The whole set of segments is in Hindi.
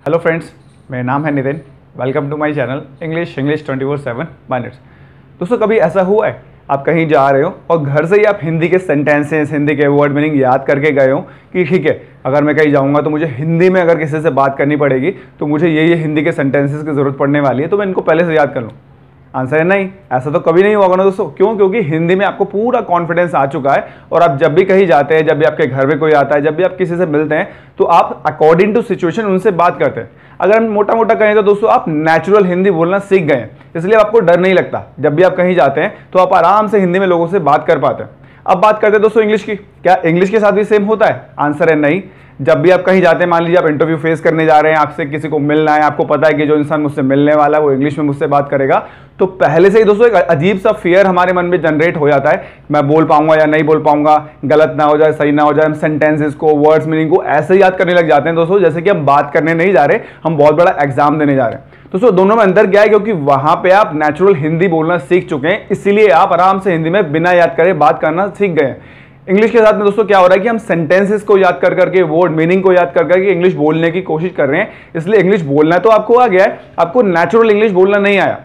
हेलो फ्रेंड्स, मेरा नाम है Nitin. Welcome to my channel English 24/7 minutes. दोस्तों, कभी ऐसा हुआ है आप कहीं जा रहे हो और घर से ही आप हिंदी के सेंटेंसेस, हिंदी के वर्ड मीनिंग याद करके गए हो कि ठीक है, अगर मैं कहीं जाऊंगा तो मुझे हिंदी में अगर किसी से बात करनी पड़ेगी तो मुझे ये हिंदी के सेंटेंसेस की ज़रूरत पड़ने वाली है, तो मैं इनको पहले से याद कर लूँ? आंसर है नहीं, ऐसा तो कभी नहीं होगा ना दोस्तों। क्यों? क्योंकि हिंदी में आपको पूरा कॉन्फिडेंस आ चुका है और आप जब भी कहीं जाते हैं, जब भी आपके घर में कोई आता है, जब भी आप किसी से मिलते हैं, तो आप अकॉर्डिंग टू सिचुएशन उनसे बात करते हैं। अगर हम मोटा मोटा कहें तो दोस्तों, आप नेचुरल हिंदी बोलना सीख गए हैं, इसलिए आपको डर नहीं लगता। जब भी आप कहीं जाते हैं तो आप आराम से हिंदी में लोगों से बात कर पाते हैं। अब बात करते हैं दोस्तों इंग्लिश की। क्या इंग्लिश के साथ भी सेम होता है? आंसर है नहीं। जब भी आप कहीं जाते हैं, मान लीजिए आप इंटरव्यू फेस करने जा रहे हैं, आपसे किसी को मिलना है, आपको पता है कि जो इंसान मुझसे मिलने वाला है वो इंग्लिश में मुझसे बात करेगा, तो पहले से ही दोस्तों एक अजीब सा फियर हमारे मन में जनरेट हो जाता है। मैं बोल पाऊंगा या नहीं बोल पाऊंगा, गलत ना हो जाए, सही ना हो जाए। हम सेंटेंसेस को, वर्ड्स मीनिंग को ऐसे याद करने लग जाते हैं दोस्तों, जैसे कि हम बात करने नहीं जा रहे, हम बहुत बड़ा एग्जाम देने जा रहे हैं। दोस्तों, दोनों में अंदर क्या है? क्योंकि वहां पे आप नेचुरल हिंदी बोलना सीख चुके हैं, इसीलिए आप आराम से हिंदी में बिना याद करे बात करना सीख गए हैं। इंग्लिश के साथ में दोस्तों क्या हो रहा है कि हम सेंटेंसेस को याद कर करके, वर्ड मीनिंग को याद कर करके इंग्लिश बोलने की कोशिश कर रहे हैं। इसलिए इंग्लिश बोलना तो आपको आ गया है, आपको नेचुरल इंग्लिश बोलना नहीं आया।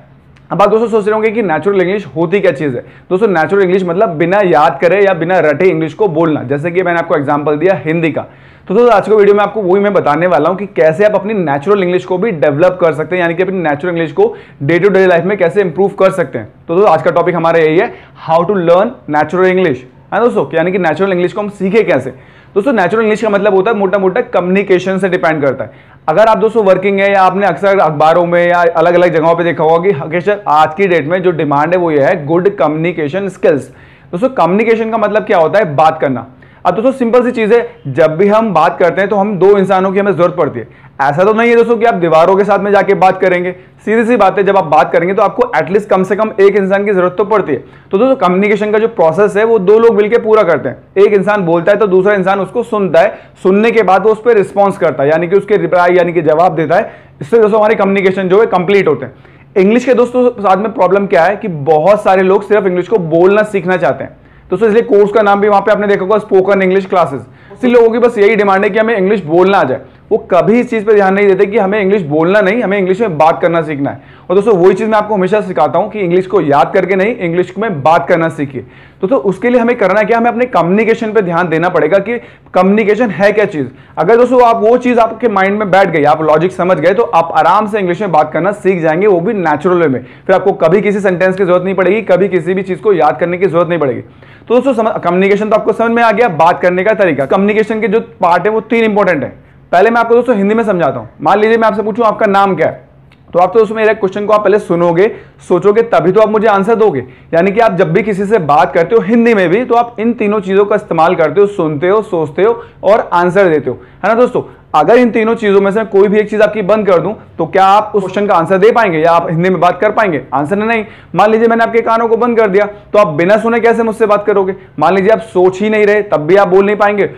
अब आप दोस्तों सोच रहे होंगे कि नेचुरल इंग्लिश होती क्या चीज है? दोस्तों, नेचुरल इंग्लिश मतलब बिना याद करे या बिना रटे इंग्लिश को बोलना। जैसे कि मैंने आपको एग्जांपल दिया हिंदी का, तो दोस्तों आज के वीडियो में आपको वही मैं बताने वाला हूं कि कैसे आप अपनी नेचुरल इंग्लिश को भी डेवलप कर सकते हैं, यानी कि अपनी नेचुरल इंग्लिश को डे टू डे लाइफ में कैसे इंप्रूव कर सकते हैं। तो दोस्तों आज का टॉपिक हमारा यही है, how to learn natural English. है दोस्तों, यानी कि नेचुरल इंग्लिश को हम सीखे कैसे। दोस्तों, नेचुरल इंग्लिश का मतलब होता है मोटा मोटा कम्युनिकेशन से डिपेंड करता है। अगर आप दोस्तों वर्किंग है, या आपने अक्सर अखबारों में या अलग अलग जगहों पे देखा होगा कि हमेशा आज की डेट में जो डिमांड है वो ये है, गुड कम्युनिकेशन स्किल्स। दोस्तों, कम्युनिकेशन का मतलब क्या होता है? बात करना। अब दोस्तों सिंपल सी चीज है, जब भी हम बात करते हैं तो हम दो इंसानों की हमें जरूरत पड़ती है। ऐसा तो नहीं है दोस्तों कि आप दीवारों के साथ में जाके बात करेंगे। सीधी सी बात है, जब आप बात करेंगे तो आपको एटलीस्ट कम से कम एक इंसान की जरूरत तो पड़ती है। तो दोस्तों कम्युनिकेशन का जो प्रोसेस है वो दो लोग मिलकर पूरा करते हैं। एक इंसान बोलता है तो दूसरा इंसान उसको सुनता है, सुनने के बाद वो उस पर रिस्पॉन्स करता है, यानी कि उसके रिप्लाई यानी कि जवाब देता है। इससे दोस्तों हमारी कम्युनिकेशन जो है कंप्लीट होते हैं। इंग्लिश के दोस्तों साथ में प्रॉब्लम क्या है कि बहुत सारे लोग सिर्फ इंग्लिश को बोलना सीखना चाहते हैं। दोस्तों इसलिए कोर्स का नाम भी वहां पे आपने देखा होगा, स्पोकन इंग्लिश क्लासेस। उसी लोगों की बस यही डिमांड है कि हमें इंग्लिश बोलना आ जाए। वो कभी इस चीज पे ध्यान नहीं देते कि हमें इंग्लिश बोलना नहीं, हमें इंग्लिश में बात करना सीखना है। और दोस्तों वही चीज मैं आपको हमेशा सिखाता हूं कि इंग्लिश को याद करके नहीं, इंग्लिश में बात करना सीखिए। तो उसके लिए हमें करना क्या? हमें अपने कम्युनिकेशन पे ध्यान देना पड़ेगा कि कम्युनिकेशन है क्या चीज। अगर दोस्तों आप वो चीज आपके माइंड में बैठ गई, आप लॉजिक समझ गए, तो आप आराम से इंग्लिश में बात करना सीख जाएंगे, वो भी नेचुरल वे में। फिर आपको कभी किसी सेंटेंस की जरूरत नहीं पड़ेगी, कभी किसी भी चीज को याद करने की जरूरत नहीं पड़ेगी। तो दोस्तों कम्युनिकेशन तो आपको समझ में आ गया। बात करने का तरीका, कम्युनिकेशन के जो पार्ट है वो तीन इंपॉर्टेंट है। पहले मैं आपको दोस्तों हिंदी में समझाता हूं। मान लीजिए मैं आपसे पूछूं आपका नाम क्या है, तो आप तो उसमें मेरे क्वेश्चन को आप पहले सुनोगे, सोचोगे, तभी तो आप मुझे आंसर दोगे। यानी कि आप जब भी किसी से बात करते हो हिंदी में भी, तो आप इन तीनों चीजों का इस्तेमाल करते हो, सुनते हो, सोचते हो और आंसर देते हो, है ना दोस्तों। अगर इन तीनों चीजों में से कोई भी एक चीज आपकी बंद कर दूं तो क्या आप उस क्वेश्चन का आंसर दे पाएंगे या आप हिंदी में बात कर पाएंगे? आंसर नहीं। मान लीजिए मैंने आपके कानों को बंद कर दिया, तो आप बिना सुने कैसे मुझसे बात करोगे? मान लीजिए आप सोच ही नहीं रहे, तब भी आप बोल नहीं पाएंगे,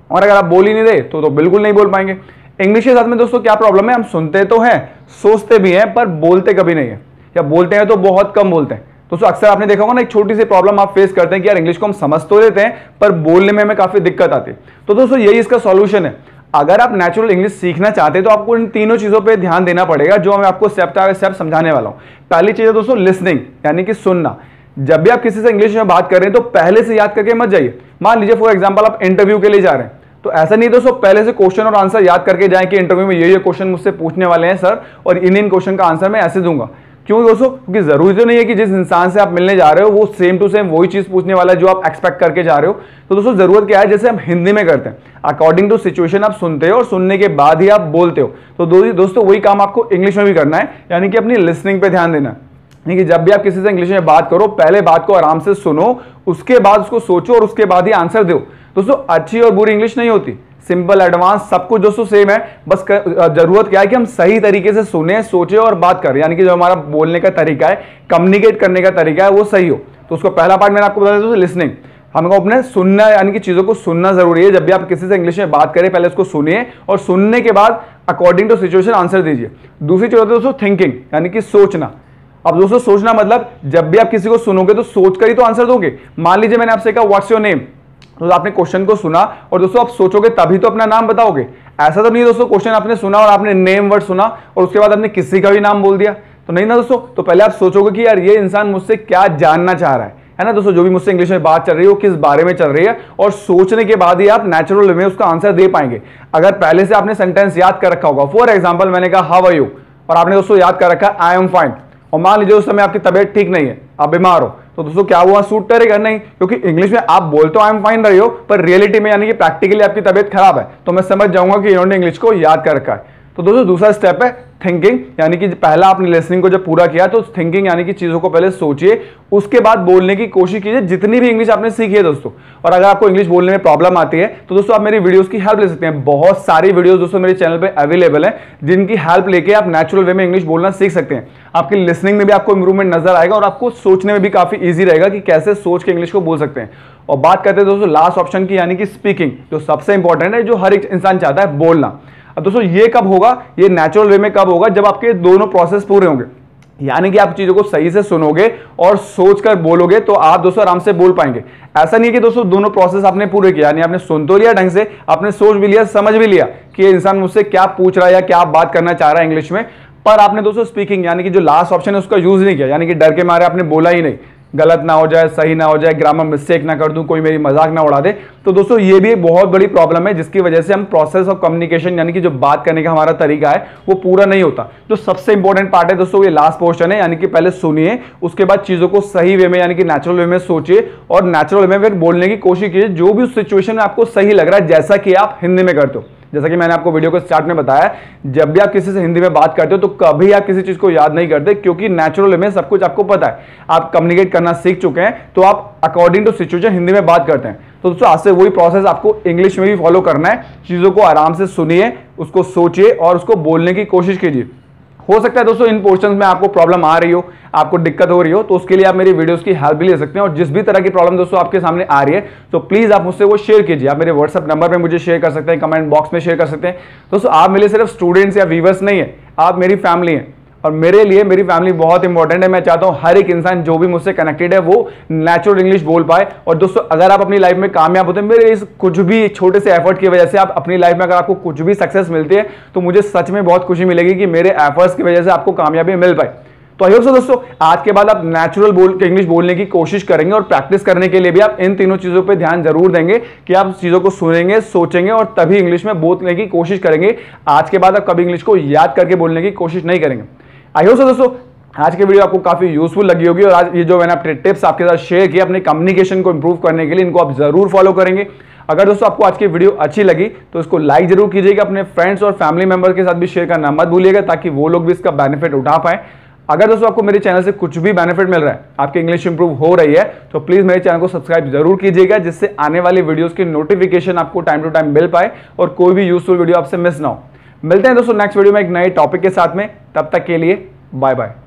और अगर आप बोल ही नहीं रहे तो बिल्कुल नहीं बोल पाएंगे। इंग्लिश के साथ में दोस्तों क्या प्रॉब्लम है? हम सुनते तो हैं, सोचते भी हैं, पर बोलते कभी नहीं है, या बोलते हैं तो बहुत कम बोलते हैं। दोस्तों अक्सर आपने देखा होगा ना, एक छोटी सी प्रॉब्लम आप फेस करते हैं कि यार इंग्लिश को हम समझ तो लेते हैं पर बोलने में हमें काफी दिक्कत आती है। तो दोस्तों यही इसका सॉल्यूशन है। अगर आप नेचुरल इंग्लिश सीखना चाहते हैं तो आपको इन तीनों चीजों पे ध्यान देना पड़ेगा, जो मैं आपको स्टेप बाय स्टेप समझाने वाला हूं। पहली चीज है दोस्तों लिसनिंग, यानी कि सुनना। जब भी आप किसी से इंग्लिश में बात कर रहे हैं तो पहले से याद करके मत जाइए। मान लीजिए फॉर एग्जाम्पल आप इंटरव्यू के लिए जा रहे हैं, तो ऐसा नहीं दोस्तों पहले से क्वेश्चन और आंसर याद करके जाएं कि इंटरव्यू में ये क्वेश्चन मुझसे पूछने वाले हैं सर, और इन क्वेश्चन का आंसर मैं ऐसे दूंगा। क्यों दोस्तों? क्योंकि जरूरी तो नहीं है कि जिस इंसान से आप मिलने जा रहे हो वो सेम टू सेम वही चीज पूछने वाला है जो आप एक्सपेक्ट करके जा रहे हो। तो दोस्तों जरूरत क्या है, जैसे हम हिंदी में करते हैं, अकॉर्डिंग टू सिचुएशन आप सुनते हो और सुनने के बाद ही आप बोलते हो। तो दोस्तों वही काम आपको इंग्लिश में भी करना है, यानी कि अपनी लिसनिंग पे ध्यान देना है। कि जब भी आप किसी से इंग्लिश में बात करो, पहले बात को आराम से सुनो, उसके बाद उसको सोचो और उसके बाद ही आंसर दो। दोस्तों अच्छी और बुरी इंग्लिश नहीं होती, सिंपल एडवांस सब कुछ दोस्तों सेम है। बस जरूरत क्या है कि हम सही तरीके से सुने, सोचे और बात करें, यानी कि जो हमारा बोलने का तरीका है, कम्युनिकेट करने का तरीका है, वो सही हो। तो उसका पहला पार्ट मैंने आपको बताया दोस्तों लिसनिंग। हमको अपने सुनना, यानी कि चीजों को सुनना जरूरी है। जब भी आप किसी से इंग्लिश में बात करें पहले उसको सुनिए और सुनने के बाद अकॉर्डिंग टू सिचुएशन आंसर दीजिए। दूसरी चीज होती है दोस्तों थिंकिंग, यानी कि सोचना। अब दोस्तों सोचना मतलब जब भी आप किसी को सुनोगे तो सोच कर ही तो आंसर दोगे। मान लीजिए मैंने आपसे कहा व्हाट्स योर नेम, तो आपने क्वेश्चन को सुना और दोस्तों आप सोचोगे तभी तो अपना नाम बताओगे। ऐसा तो नहीं है दोस्तों क्वेश्चन आपने सुना और आपने नेम वर्ड सुना और उसके बाद आपने किसी का भी नाम बोल दिया, तो नहीं ना दोस्तों। तो पहले आप सोचोगे कि यार ये इंसान मुझसे क्या जानना चाह रहा है ना दोस्तों। जो भी मुझसे इंग्लिश में बात चल रही है वो किस बारे में चल रही है, और सोचने के बाद ही आप नेचुरल वे में उसका आंसर दे पाएंगे। अगर पहले से आपने सेंटेंस याद कर रखा होगा, फॉर एग्जाम्पल मैंने कहा हाउ आर यू, और आपने दोस्तों याद कर रखा आई एम फाइन, और मान लीजिए उस समय आपकी तबीयत ठीक नहीं है, आप बीमार हो, तो दोस्तों क्या हुआ, सूट करेगा नहीं, क्योंकि इंग्लिश में आप बोलते हो आई एम फाइन रही हो, पर रियलिटी में यानी कि प्रैक्टिकली आपकी तबीयत खराब है, तो मैं समझ जाऊंगा कि इन्होंने इंग्लिश को याद कर रखा है। तो दोस्तों दूसरा स्टेप है थिंकिंग, यानी कि पहला आपने लिसनिंग को जब पूरा किया तो थिंकिंग यानी कि चीजों को पहले सोचिए, उसके बाद बोलने की कोशिश कीजिए जितनी भी इंग्लिश आपने सीखी है दोस्तों। और अगर आपको इंग्लिश बोलने में प्रॉब्लम आती है तो दोस्तों आप मेरी वीडियोस की हेल्प ले सकते हैं। बहुत सारी वीडियोस दोस्तों मेरे चैनल पे अवेलेबल है जिनकी हेल्प लेके आप नेचुरल वे में इंग्लिश बोलना सीख सकते हैं। आपकी लिसनिंग में भी आपको इंप्रूवमेंट नजर आएगा और आपको सोचने में भी काफी ईजी रहेगा कि कैसे सोच के इंग्लिश को बोल सकते हैं। और बात करते हैं दोस्तों लास्ट ऑप्शन की, यानी कि स्पीकिंग, जो सबसे इंपॉर्टेंट है, जो हर एक इंसान चाहता है, बोलना। अब दोस्तों ये कब होगा, ये नेचुरल वे में कब होगा, जब आपके दोनों प्रोसेस पूरे होंगे, यानी कि आप चीजों को सही से सुनोगे और सोचकर बोलोगे, तो आप दोस्तों आराम से बोल पाएंगे। ऐसा नहीं है कि दोस्तों दोनों प्रोसेस आपने पूरे किया, यानी आपने सुन तो लिया ढंग से, आपने सोच भी लिया, समझ भी लिया कि ये इंसान मुझसे क्या पूछ रहा है या क्या बात करना चाह रहा है इंग्लिश में, पर आपने दोस्तों स्पीकिंग यानी कि जो लास्ट ऑप्शन है उसका यूज नहीं किया, यानी कि डर के मारे आपने बोला ही नहीं, गलत ना हो जाए, सही ना हो जाए, ग्रामर मिस्टेक ना कर दूं, कोई मेरी मजाक ना उड़ा दे। तो दोस्तों ये भी एक बहुत बड़ी प्रॉब्लम है जिसकी वजह से हम प्रोसेस ऑफ कम्युनिकेशन यानी कि जो बात करने का हमारा तरीका है वो पूरा नहीं होता। जो सबसे इंपॉर्टेंट पार्ट है दोस्तों ये लास्ट पोर्शन है, यानी कि पहले सुनिए, उसके बाद चीजों को सही वे में यानी कि नेचुरल वे में सोचिए और नेचुरल वे में फिर बोलने की कोशिश कीजिए जो भी उस सिचुएशन में आपको सही लग रहा है, जैसा कि आप हिंदी में करते हो। जैसा कि मैंने आपको वीडियो को स्टार्ट में बताया, जब भी आप किसी से हिंदी में बात करते हो तो कभी आप किसी चीज को याद नहीं करते, क्योंकि नेचुरल में सब कुछ आपको पता है, आप कम्युनिकेट करना सीख चुके हैं, तो आप अकॉर्डिंग टू सिचुएशन हिंदी में बात करते हैं। तो दोस्तों आज से वही प्रोसेस आपको इंग्लिश में भी फॉलो करना है। चीजों को आराम से सुनिए, उसको सोचिए और उसको बोलने की कोशिश कीजिए। हो सकता है दोस्तों इन पोर्शंस में आपको प्रॉब्लम आ रही हो, आपको दिक्कत हो रही हो, तो उसके लिए आप मेरी वीडियोस की हेल्प भी ले सकते हैं। और जिस भी तरह की प्रॉब्लम दोस्तों आपके सामने आ रही है तो प्लीज आप मुझसे वो शेयर कीजिए। आप मेरे व्हाट्सएप नंबर पे मुझे शेयर कर सकते हैं, कमेंट बॉक्स में शेयर कर सकते हैं। दोस्तों आप मेरे सिर्फ स्टूडेंट्स या व्यूवर्स नहीं है, आप मेरी फैमिली हैं और मेरे लिए मेरी फैमिली बहुत इंपॉर्टेंट है। मैं चाहता हूं हर एक इंसान जो भी मुझसे कनेक्टेड है वो नेचुरल इंग्लिश बोल पाए। और दोस्तों अगर आप अपनी लाइफ में कामयाब होते हैं, मेरे इस कुछ भी छोटे से एफर्ट की वजह से आप अपनी लाइफ में अगर आपको कुछ भी सक्सेस मिलती है तो मुझे सच में बहुत खुशी मिलेगी कि मेरे एफर्ट्स की वजह से आपको कामयाबी मिल पाए। तो आई होप सो दोस्तों आज के बाद आप नेचुरल बोल के इंग्लिश बोलने की कोशिश करेंगे और प्रैक्टिस करने के लिए भी आप इन तीनों चीजों पे ध्यान जरूर देंगे कि आप चीजों को सुनेंगे, सोचेंगे और तभी इंग्लिश में बोलने की कोशिश करेंगे। आज के बाद आप कभी इंग्लिश को याद करके बोलने की कोशिश नहीं करेंगे। आई होप सो दोस्तों आज की वीडियो आपको काफी यूजफुल लगी होगी और आज ये जो मैंने अपने टिप्स आपके साथ शेयर किए अपने कम्युनिकेशन को इंप्रूव करने के लिए, इनको आप जरूर फॉलो करेंगे। अगर दोस्तों आपको आज की वीडियो अच्छी लगी तो इसको लाइक जरूर कीजिएगा, अपने फ्रेंड्स और फैमिली मेंबर के साथ भी शेयर करना मत भूलिएगा ताकि वो लोग भी इसका बेनिफिट उठा पाए। अगर दोस्तों आपको मेरे चैनल से कुछ भी बेनिफिट मिल रहा है, आपकी इंग्लिश इंप्रूव हो रही है, तो प्लीज मेरे चैनल को सब्सक्राइब जरूर कीजिएगा जिससे आने वाली वीडियोस की नोटिफिकेशन आपको टाइम टू टाइम मिल पाए और कोई भी यूजफुल वीडियो आपसे मिस ना हो। मिलते हैं दोस्तों नेक्स्ट वीडियो में एक नए टॉपिक के साथ में, तब तक के लिए बाय बाय।